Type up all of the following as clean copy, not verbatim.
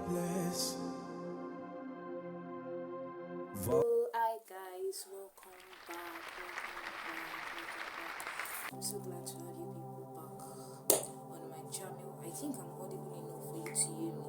bless. Hello, hi guys, welcome back, welcome back. I'm so glad to have you people back on my channel. I think I'm audible enough for you to hear me.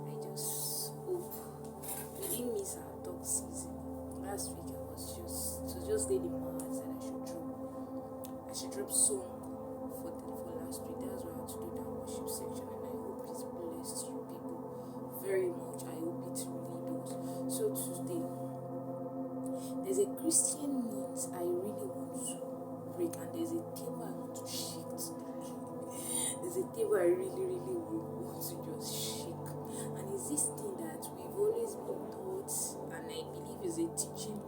I just hope we didn't miss our talk season. Last week it was just daily man said I should drop song for last week. That's why I had to do that worship section, and I hope it's blessed you people very much. I hope it really does. So today there's a Christian means I really want to break, and there's a table I want to shake today. There's a table I really want to just shake. And it's this thing that we've always been taught, and I believe is a teaching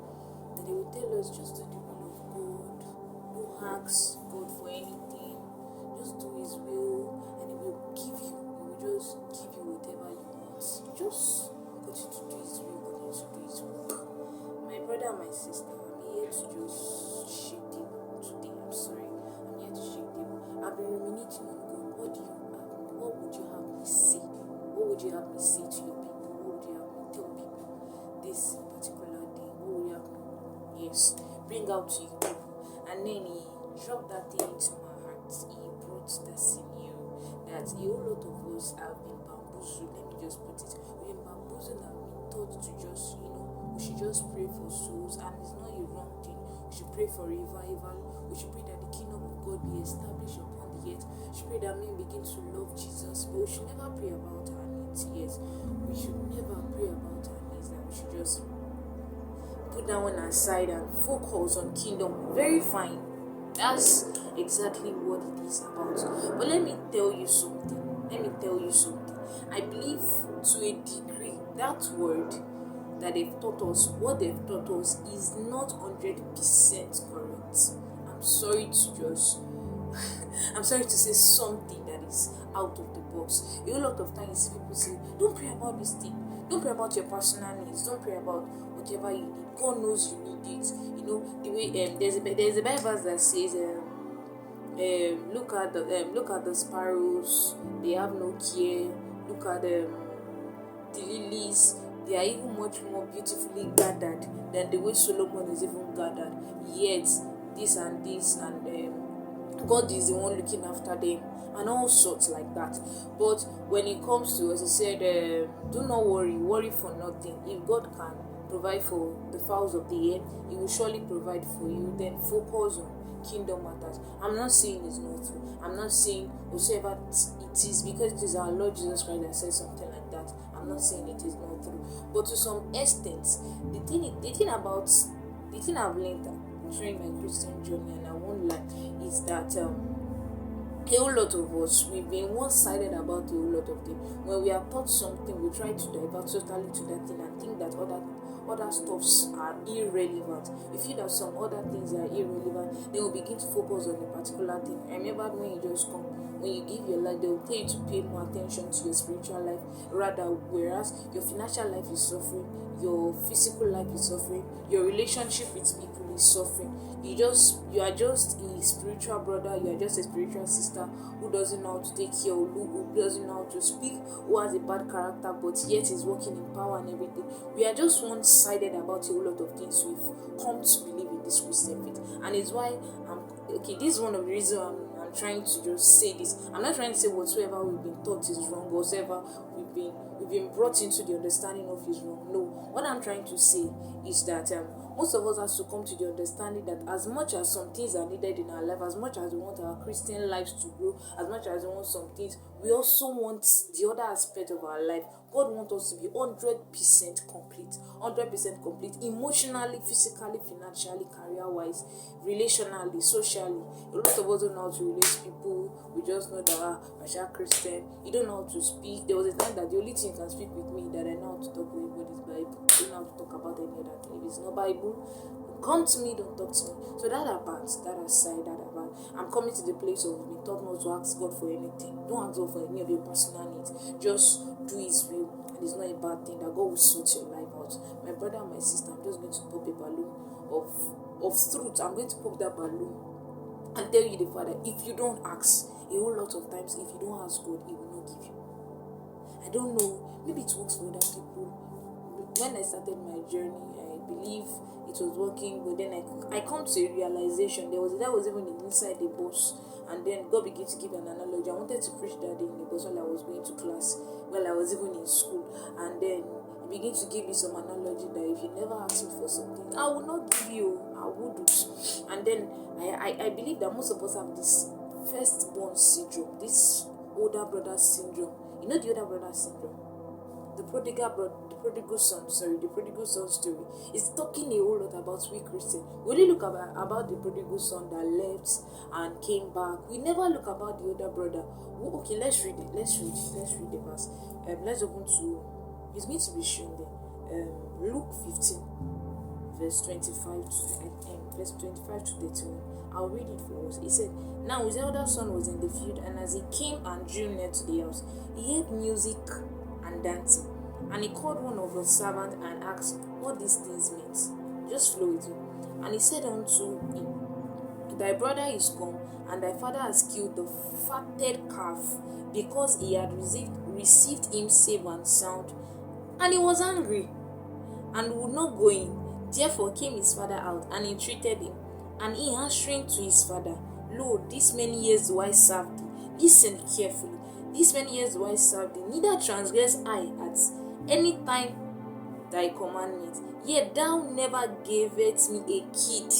that they will tell us just to do the will of God. Don't ask God for anything. Just do his will, and he will give you. He will just give you whatever you want. Just continue to do his will, continue to do his work. My brother and my sister, I'm here to just shake table today. I'm sorry. I'm here to shake table. I've been ruminating on God. What do you have me? What would you have me say? What would you have me say to your people? What would you have me tell people this particular day? What would you have me, yes, bring out to you people? And then he dropped that thing into my heart. He brought that scenario that a whole lot of us have been bamboozled. Let me just put it. We've been bamboozled and been taught to just, we should just pray for souls, and it's not a wrong thing. We should pray for revival. We should pray that the kingdom of God be established upon the earth. We should pray that men begin to love Jesus. But we should never pray about our needs. Yes, we should never pray about our needs. That we should just put that one aside and focus on kingdom. Very fine. That's exactly what it is about. But let me tell you something. I believe to a degree that word that they've taught us, what they've taught us is not 100% correct. I'm sorry to say something that is out of the box. A lot of times people say, don't pray about this thing. Don't pray about your personal needs. Don't pray about whatever you need. God knows you need it. The way there's a Bible verse that says look at the sparrows, they have no care. Look at the lilies, they are even much more beautifully gathered than the way Solomon is even gathered. Yet this and this, and God is the one looking after them, and all sorts like that. But when it comes to, as he said, do not worry for nothing. If God can provide for the fowls of the air, he will surely provide for you. Then focus on kingdom matters. I'm not saying it's not true. I'm not saying whatsoever it is, because it is our Lord Jesus Christ that says something like that. I'm not saying it is not true. But to some extent, the thing I've learned during my Christian journey, and I won't lie, is that a whole lot of us, we've been one-sided about a whole lot of things. When we are taught something, we try to divert totally to that thing and think that other stuffs are irrelevant. We feel that some other things are irrelevant, then we begin to focus on a particular thing. I remember when you just come, when you give your life, they will tell you to pay more attention to your spiritual life, rather, whereas your financial life is suffering, your physical life is suffering, your relationship with people is suffering. You are just a spiritual brother, you are just a spiritual sister who doesn't know how to take care of, who doesn't know how to speak, who has a bad character, but yet is working in power and everything. We are just one-sided about a whole lot of things. We've come to believe in this Christian faith, and it's why this is one of the reasons I'm trying to just say this. I'm not trying to say whatsoever we've been taught is wrong, whatsoever we've been brought into the understanding of is wrong. No, what I'm trying to say is that most of us have to come to the understanding that as much as some things are needed in our life, as much as we want our Christian lives to grow, as much as we want some things, we also want the other aspect of our life. God wants us to be 100% complete, emotionally, physically, financially, career-wise, relationally, socially. A lot of us don't know how to relate to people. We just know that I'm a Christian. You don't know how to speak. There was a time that the only thing you can speak with me that I know how to talk with everybody is Bible. I don't know how to talk about any other thing. If it's not Bible, come to me, don't talk to me. So that apart, I'm coming to the place of being taught not to ask God for anything. Don't ask God for any of your personal needs. Just do his will. And it's not a bad thing that God will sort your life out. My brother and my sister, I'm just going to pop a balloon of truth. I'm going to pop that balloon and tell you the Father, if you don't ask, a whole lot of times, if you don't ask God, he will not give you. I don't know. Maybe it works for other people. When I started my journey, I believe it was working, but then I come to a realization. That was even inside the bus, and then God began to give an analogy. I wanted to preach that day in the bus while I was going to class, while I was even in school, and then he began to give me some analogy that if you never ask me for something, I will not give you. I wouldn't. And then I believe that most of us have this firstborn syndrome, this older brother syndrome. You know the older brother syndrome, the prodigal son story is talking a whole lot about we Christian. We only look about the prodigal son that left and came back. We never look about the older brother. Okay, let's read it. Let's read the verse. Let's open to. It's going to be shown there. Luke 15, verse 25 to 31. I'll read it for us. He said, "Now his elder son was in the field, and as he came and drew near to the house, he heard music and dancing. And he called one of the servants and asked what these things meant." Just flow with you. "And he said unto him, Thy brother is come, and thy father has killed the fatted calf, because he had received him safe and sound. And he was angry, and would not go in. Therefore came his father out, and entreated him. And he answering to his father, Lo, these many years do I serve thee." Listen carefully. "These many years do I serve thee, neither transgress I at any time thy commandment. Yet thou never gavest me a kid,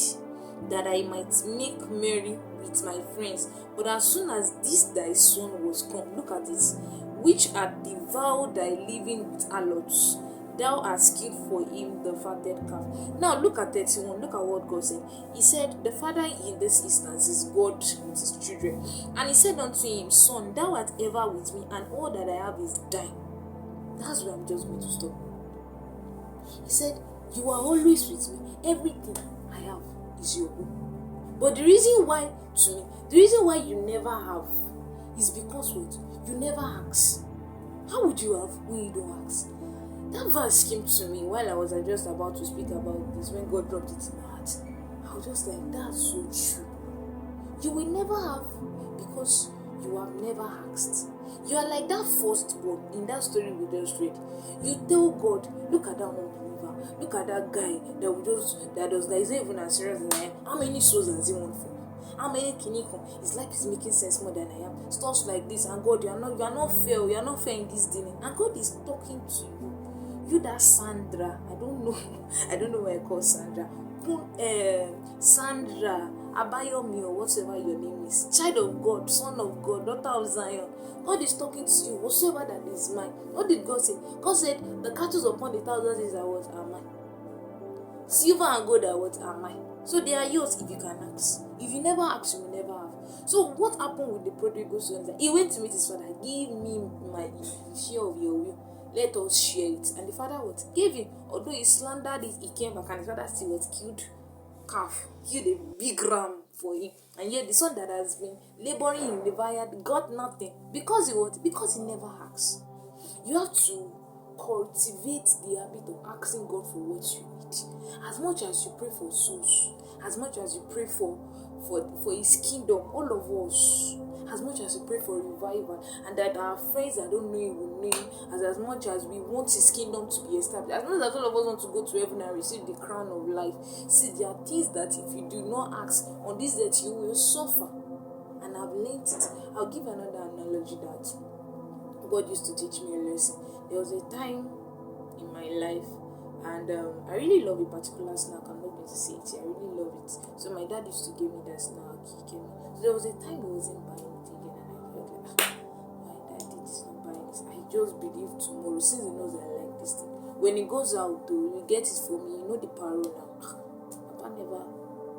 that I might make merry with my friends. But as soon as this thy son was come," look at this, "which had devoured thy living with harlots, thou hast killed for him the fatted calf." Now look at 31. Look at what God said. He said, the father in this instance is God with his children. "And he said unto him, Son, thou art ever with me, and all that I have is thine." That's where I'm just going to stop. He said, "You are always with me. Everything I have is your own." But the reason why you never have is because what? You never ask. How would you have when you don't ask? That verse came to me while I was just about to speak about this, when God dropped it in my heart. I was just like, that's so true. You will never have because you have never asked. You are like that firstborn in that story we just read. You tell God, look at that unbeliever, look at that guy that is not even as serious as I am. How many souls has he won for? How many can he come? His life is making sense more than I am. Stuff like this, and God, you are not fair in this dealing. And God is talking to you. You that Sandra, I don't know why I call Sandra. Sandra, Abayomi, or whatever your name is, child of God, son of God, daughter of Zion. God is talking to you, whatsoever that is mine. What did God say? God said, the cattle upon the thousands are mine. Silver and gold are mine. So they are yours if you can ask. If you never ask, you will never have. So what happened with the prodigal son? He went to meet his father. Give me my share of your will. Let us share it. And the father what? Gave him. Although he slandered it, he came back, and the father still was killed a big ram for him. And yet the son that has been laboring in the vineyard got nothing. Because he what? Because he never asks. You have to cultivate the habit of asking God for what you need. As much as you pray for souls, as much as you pray for his kingdom, all of us, as much as we pray for revival, and that our friends that don't know him will know him, as much as we want his kingdom to be established, as much as all of us want to go to heaven and receive the crown of life. See, there are things that if you do not ask on this, that you will suffer. And I've learned it. I'll give another analogy that God used to teach me a lesson. There was a time in my life, and I really love a particular snack. I'm not going to say it here. I really love it. So my dad used to give me that snack. So there was a time he wasn't buying it again, and I felt like, my daddy is not buying this. I just believe tomorrow, since he knows I like this thing. When he goes out, though, he gets it for me. You know the parole now. Papa never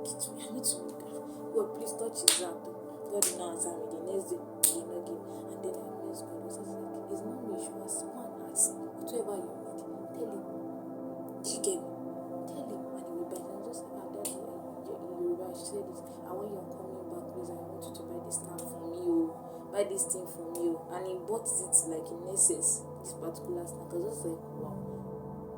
gets me. I need to make it. God, please touch his heart. God did not answer me. The next day, he did not give. And then I asked God. I was like, it's not me. You must go and ask. Whatever you need, tell him. Did you get me? Tell him. And he will buy it. I was just like, Daddy, you she said this. And when you're coming back, please, I want you to buy this snack for me. Buy this thing for me. And he bought it like in excess, this particular snack. I was just like, wow.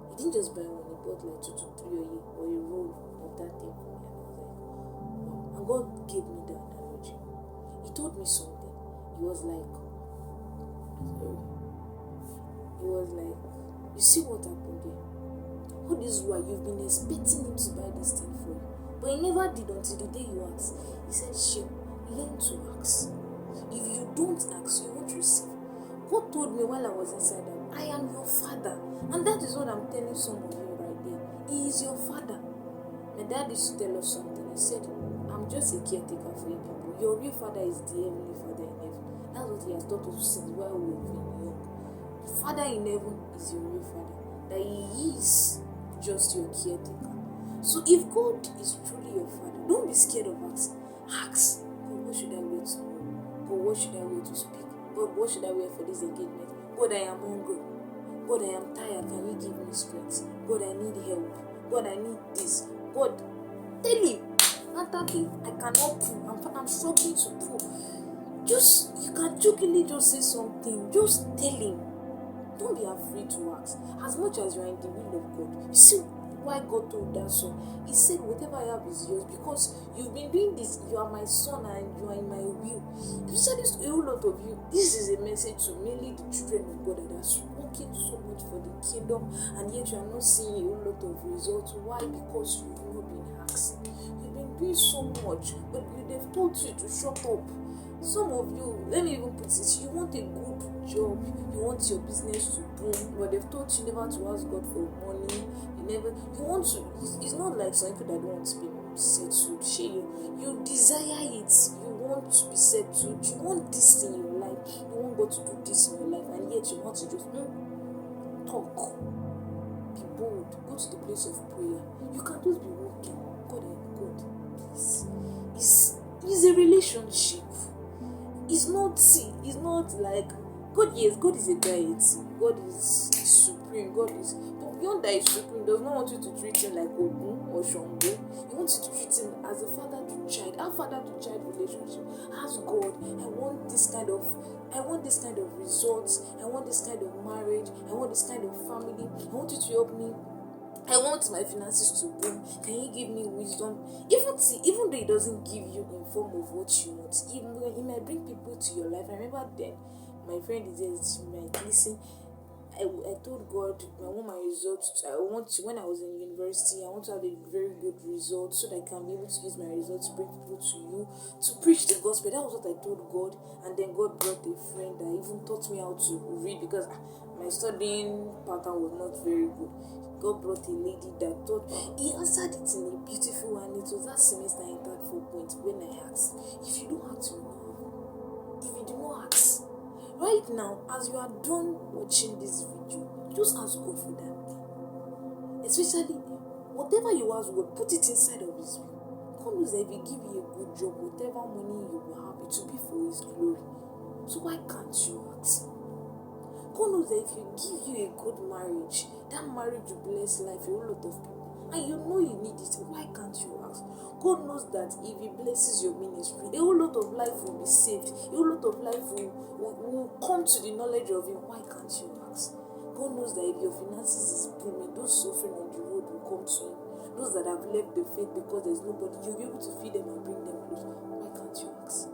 He didn't just buy one. He bought like 2 to 3 or a roll of that thing for me. And I was like, wow. And God gave me that analogy. He told me something. He was like, sorry. he was like, you see what happened there? All this while you've been expecting him to buy this thing for you, but he never did until the day you asked. He said, Shame, learn to ask. If you don't ask, you won't receive. God told me while I was inside that I am your father, and that is what I'm telling some of you right there. He is your father. My dad used to tell us something. He said, I'm just a caretaker for you people. Your real father is the heavenly father in heaven. That's what he has taught us since while we were in young. Father in heaven is your real father. That he is just your caretaker. So if God is truly your father, don't be scared of asking. Ask, God, what should I wear tomorrow? God, what should I wear to speak? God, what should I wear for this engagement? God, I am hungry. God, I am tired. Can you give me strength? God, I need help. God, I need this. God, tell him. Not talking, I cannot pull. I'm struggling to pull. Just, you can jokingly just say something. Just tell him. Don't be afraid to ask. As much as you are in the will of God. You see why God told that son? He said, whatever I have is yours, because you've been doing this. You are my son and you are in my will. If you said this to a whole lot of you, this is a message to mainly the children of God that are working so much for the kingdom, and yet you are not seeing a whole lot of results. Why? Because you've not been asked. You've been doing so much, but they've told you to shut up. Some of you, let me even put it, you want a good job, you want your business to boom, but they've told you never to ask God for money. You want to, it's not like some people that don't want to be settled. You desire it, you want to be settled, you want this in your life, you want God to do this in your life, and yet you want to just talk. Be bold, go to the place of prayer. You can just be walking. God, please. It's a relationship. It's not like God. Yes, God is a deity. God is supreme. God is, but beyond that, is supreme. Does not want you to treat him like Ogun or Shango. He wants you to treat him as a father to child. Our father to child relationship. Ask God, I want this kind of results. I want this kind of marriage. I want this kind of family. I want you to help me. I want my finances to boom. Can you give me wisdom? Even though it doesn't give you in form of what you want, it might bring people to your life. I remember then, my friend is there, she might listen. I told God, I want my results. When I was in university, I want to have a very good result so that I can be able to use my results to bring people to you, to preach the gospel. That was what I told God. And then God brought a friend that even taught me how to read, because my studying pattern was not very good. God brought a lady that taught. He answered it in a beautiful way, and it was that semester I entered 4 point when I asked. If you don't ask, you know. If you do not ask, right now, as you are done watching this video, just ask God for that thing. Especially, whatever you ask God, put it inside of His will. God knows that if He give you a good job, whatever money you will have, it will be for His glory. So why can't you ask? God knows that if He give you a good marriage, that marriage will bless life a whole lot of people. And you know you need it. Why can't you ask? God knows that if He blesses your ministry, a whole lot of life will be saved. A whole lot of life will come to the knowledge of Him. Why can't you ask? God knows that if your finances is booming, those suffering on the road will come to Him. Those that have left the faith because there's nobody, you'll be able to feed them and bring them close. Why can't you ask?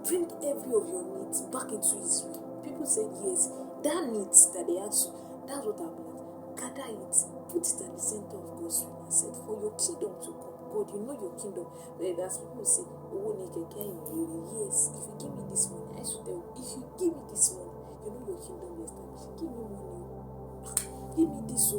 Bring every of your needs back into His will. People said yes. That needs that they had to, that's what I've learned. Gather it, put it at the center of God's will and said, for your kingdom to come. God, you know your kingdom. But as people say, yes, if you give me this money, I should tell you, if you give me this money, you know your kingdom will establish. Give me money. Give me this,